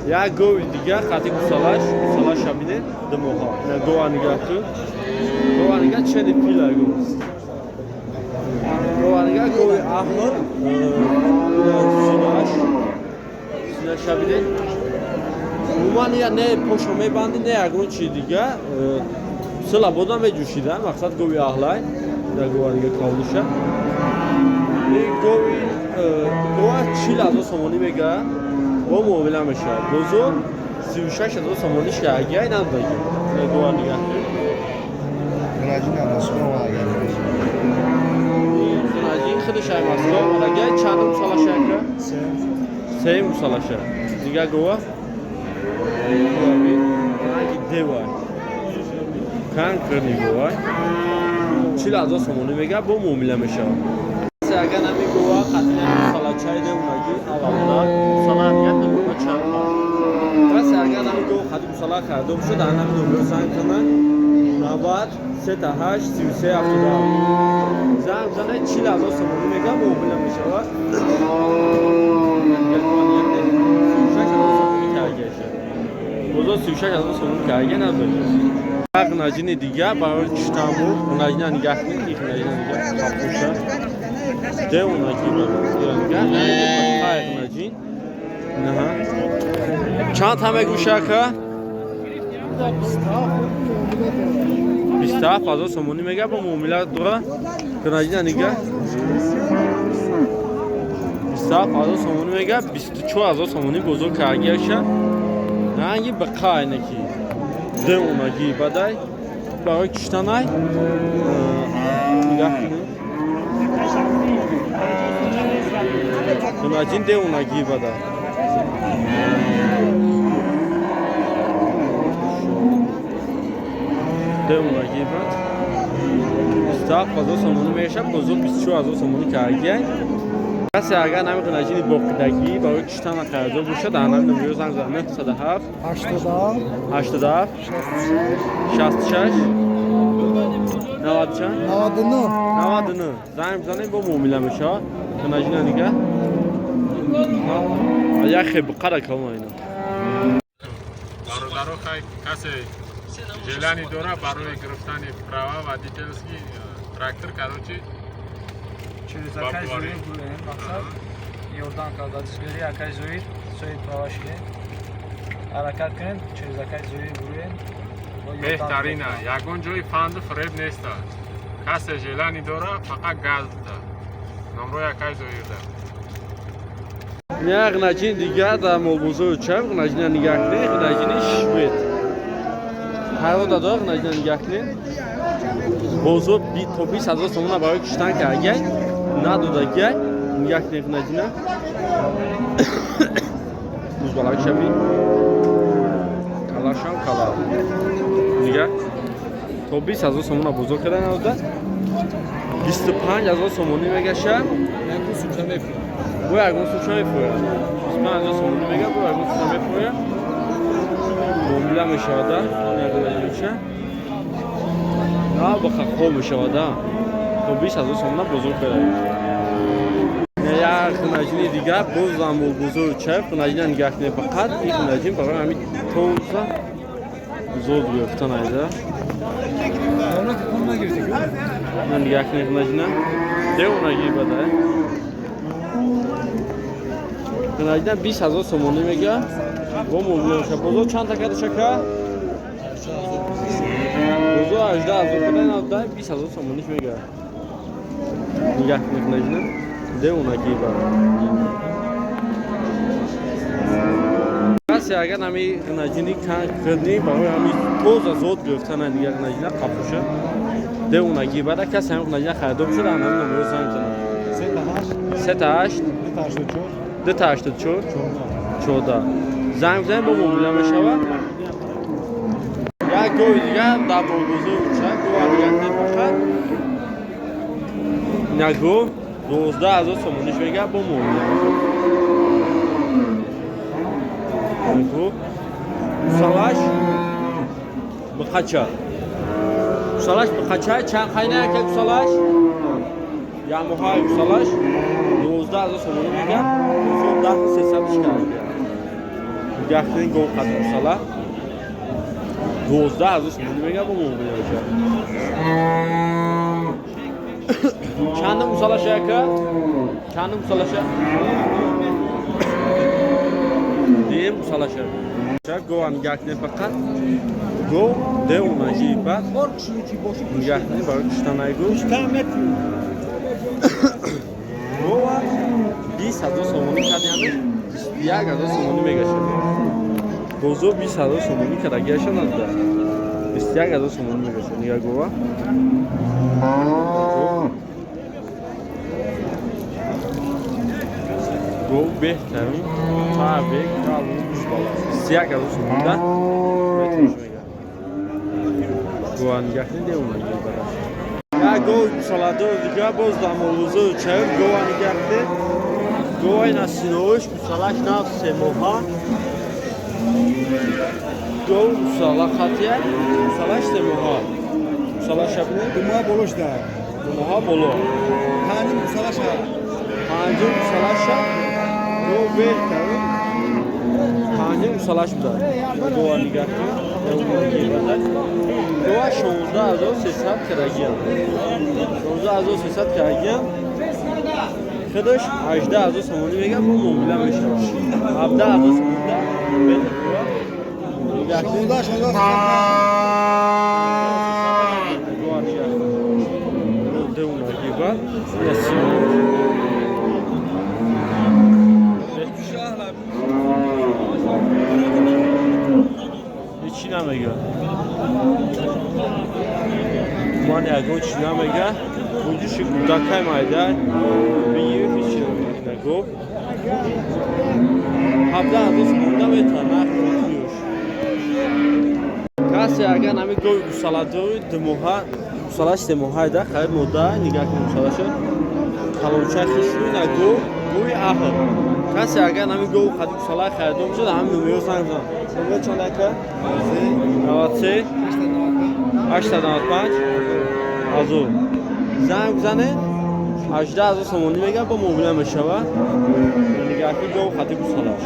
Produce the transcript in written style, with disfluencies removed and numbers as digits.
یا گوی دیگه خاطی گوسالاش شبیه دموها نه گوانیگه تو گوانیگه چه پیلا گوانیگه گوی احمر سینه‌اش شبیه اومانی یا نه پشمه باندی نه اگرون چی دیگه سلا بودن به جوشیدن مقصد گوی احلای در گوانیگه کالوشه گوه چی لازم سومونی بگه و موبیل میشه بزرگ 36,000 سومونیش که اگه این هم بگه گوه نگه خراجی نماسکو و اگر خراجی خیلی شای ماسکو و اگه چند مساله شکره؟ سه مساله شکره دیگه گوه اگه دیوه کن کرنی گوه چی لازم سومونی بگه با موبیل میشه اگر نمی گوه قطعی مساله چای ده اونگی اولا مساله همیت نگوه چند پا پس اگر نمی گوه قطعی مساله کرده بشه در نمی نمبر زنگ کنن 90 38 33 77 زنگ بزنه چی لحظه سمونی میگم موبیل میشه و بزرگ 36,000 سمونی کرگه نداره ناجین دیگه برای چشتامو ناجین نگه کنید این ناجین نگه کپوشه ده اوناکی نگه ناجین نه چند همه گوشه که 27,000 سومونی میگه با مومیله دوره که ناجین نگه 27,000 سومونی میگه 24,000 سومونی بزرگ کرگیشه نه اینگه بقای نکی ده اوناکی بدای برای کشتنای نگه کنید ناجین ده اوناکی بدای ده اوناکی بد 27,000 سومونی میشه بزرگ 24,000 سومونی کرگیه کسی اگر نمی ناجینی باقیدگی برای کشتن خریده باشه در نمی نمبر زنگ زنه 107 87 66 90 چند 99 زنگ بزنه با مومیله میشه که ناجین نگه یا خیلی بقره کم اینا برادرها کسی جلانی داره برای گرفتن پراوا و دیتیلزی تراکتور کاروچی через акай зоир гурем мақсад ёрдан кардадисгири акай зоир сои правашиде ҳаракат кунем через акай зоир гурем беҳтарина ягон ҷои фанду фреб неста касе желани дора фақат газ да номрои акай зоирда یک ناجین دیگه در مولبوزو چپ ناجین نگه کنید ناجین شوید هر وقت دادار ناجین نگه کنید بوزو تا 20,000 سومون برای کشتن که اگه ندودگه نگه کنید ناجین بزبالک شبی کلاشان کلا نگه تا 20,000 سومون بزرگ کردن ندوده 25,000 سومونی میگشه بوی اگون سوچه میفوره 25,000 سومونی میگه بوی اگون سوچه میفوره مومیله میشواده نگه میشه نه بخواه خوب میشواده تو 20,000 سومونه بزرگ کرده نه یک خنجینی دیگه باز زنبول بزرگ چپ خنجینه نگه کنه فقط این خنجین برای همین توزه زود گرفتن ایده نه نگه کنه خنجینه ده اونگی بده خنجینه 20,000 سومونی میگه و مومیله میشه بزرگ چند تکه شکر بزرگ 18,000 کردن نداره 20,000 سومونیش میگه نگه کنید نجنه ده اونگی بر کسی اگر نمی نجنی کردنی برای همی توز زود گرفتن نگه نجنه قفوشه ده اونگی بر کسی همی نجنه خریده بشه در همی نمبر زنگ زنه 38 284 14 زنگ بزنید با موبیله میشود یک گوی دیگه در بزرگ چند گوه دیگه کنید فقط نگو 12,000 سومونیش میگه با مومیله نگو سالاش بقچه سالاش بقچه چند خیلی که سالاش یا موهای سالاش 12,000 سومونی میگه بزرگ 10,300 کرده نگاه کنین گو خطی گوسالا 12,000 سومونی میگه با موبیله بشه چند گوسالا شکر؟ چند گوسالا شکر؟ دیم گوسالا شکر گو هم نگاه کنین فقط گو ده اونجی بعد نگاه کنین برای کشتن گو گو هم 20,000 سومونی کردیمه 21,000 سومونی میگه گوزو 20,000 سومونی کرده گیرشن نده 21,000 سومونی میگه نگاه گوه گو بهترین تابع کالون بالا 21,000 سومونی ده میتونش میگه گو هم نگاه کنید اون میگه یا گو سالادو دیگه باز دامولوزو چهر گو هم نگاه کنید گو این سینوش گوسالاش ناف سه موها گو گوسالا خطیه گوسالاش سه موها گوسالاش شبنه Duma boloş da. دو موها بلو Tanım musalaş ha. پنجم گوسالاش گو بهتر پنجم گوسالاش بوده گو ها نگاه کنید گو ها 16,300 کرگیم 16,300 کرگیم خودش 18,000 سومونی میگه با موبیله میشه 17,000 سومونی ده Şoğda şoğda. ده اون عجیبه نسی هیچی نمیگه من یکون چی نمیگه بودیشی کودکای مایده بگیری هیچی نگو 17,000 سومونی میتونه کسی اگر نمی گوی گوسالادوی دموها گوسالاش دموهای ده خیلی موده نگاه کنم گوسالاشو کلوچه خیشوی نگو گوی احل کسی اگر نمی گوی خیلی گوسالای خیردم شد هم نمیو زنگ زن نمیو چند اکه 93 895 از او زنگ بزنه 18,000 سومونی میگه با موبیله میشه و نگاه کنم گوی خیلی گوسالاش